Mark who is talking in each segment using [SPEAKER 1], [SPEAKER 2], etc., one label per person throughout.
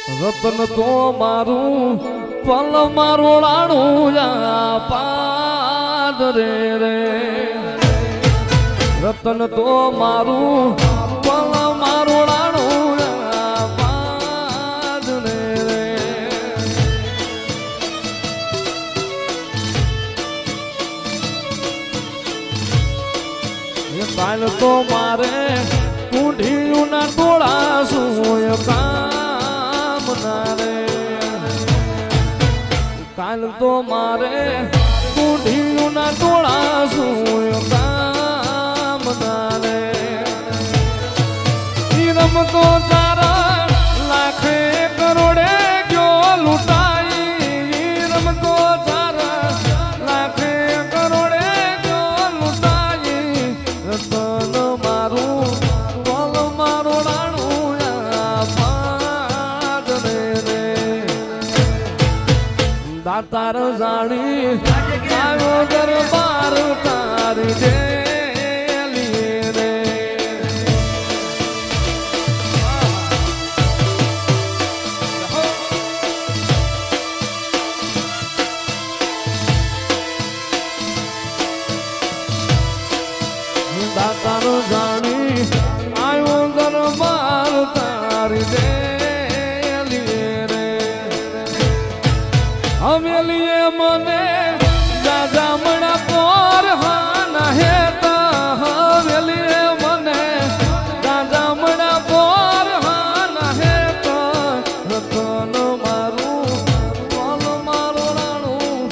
[SPEAKER 1] રતન તો મારું પલ મારું રાણું પાદ રે રતન તો મારું પલ મારું રાણું પાદ રે કાલ તો મારે કુંઢીયું ના ટોળા શું કામ ના રે કાલ તો મારે કુંઢીયું ના ટોળા શું કામ ના રે રમતો ચારા લાખે કરોડે ગયો લૂંટાઈ રમતો ચારા લાખે કરોડે ગયો લૂંટાઈ રતન મારું બોલ મારું રાણું પાદ રે દાતાર જાણી આવ્યો દરબાર તારી દે દાતાર જાણી આવ્યો દરબાર તારી દે રે હવેલીએ મને જામણા પોર હાના હેતા હવેલીએ મને જામણા પોર હાના હેતા રતન મારું બોલ મારું રાણું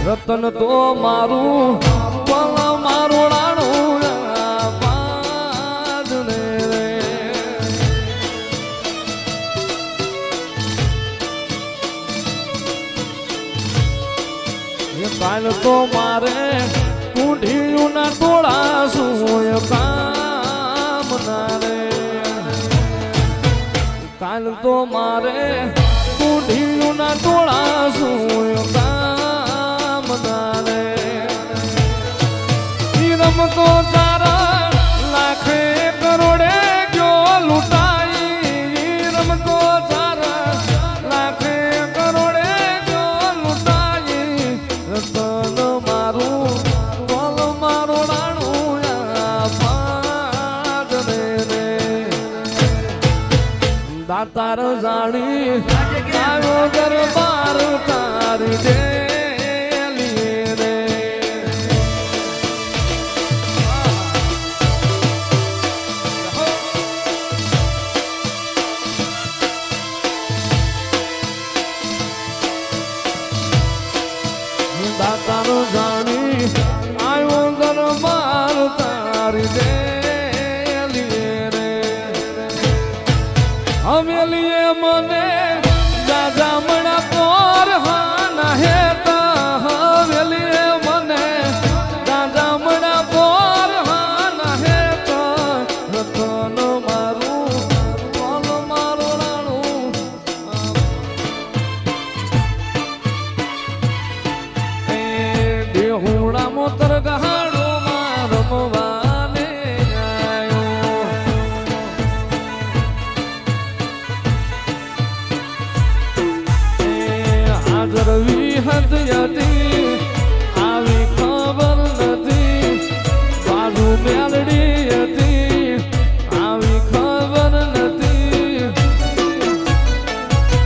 [SPEAKER 1] રતન તો મારું પલ મારું રાણું પાદ રે કાલ તો મારે કુંઢીયું ના ટોળા શું કામ ના રે કાલ તો મારે કુંઢીયું ના ટોળા શું કામ ના રે રમતો ચારા લાખે કરોડે ગયો લૂંટાઈ રમતો ચારા લાખે કરોડે ગયો લૂંટાઈ રતન મારું બોલ મારું રાણું પાદ રે દાતાર જાણી આવ્યો દરબાર તારી દે દાતાર જાણી આવ્યો દરબાર તારી દે રે હવેલીએ મને જામણા પોર હાના હેતા હવેલીએ મને જામણા પોર હાના હેતા રતન મારું બોલ મારું રાણું હુડા મોતર ગહાડો માં રમવાને આવ્યો હાજર વિહત હતી આવી ખબર નથી બાજુ મેલડી હતી આવી ખબર નથી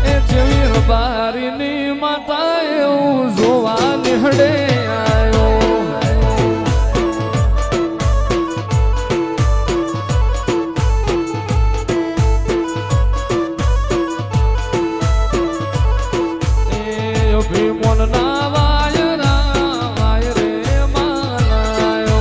[SPEAKER 1] એ જેવી રબારીની માતા એવું જોવા નિહડે ભીમોન ના વાય રે માલાયો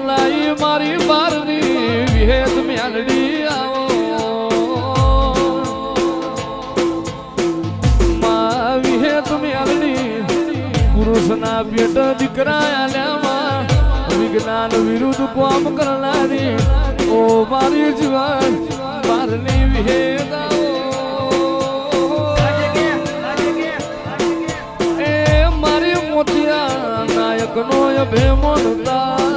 [SPEAKER 1] લાઈ મારી બારની વિહેત મેલડી આવો માં વિહેત મેલડી પુરુષના પેટ દીકરા આલ્યામાં વિજ્ઞાન વિરુદ્ધ કોમ કરનારી ઓ મારી જીવન બારની વિહેત એ મારી મોતિયા નાયક નો અભિમાનતા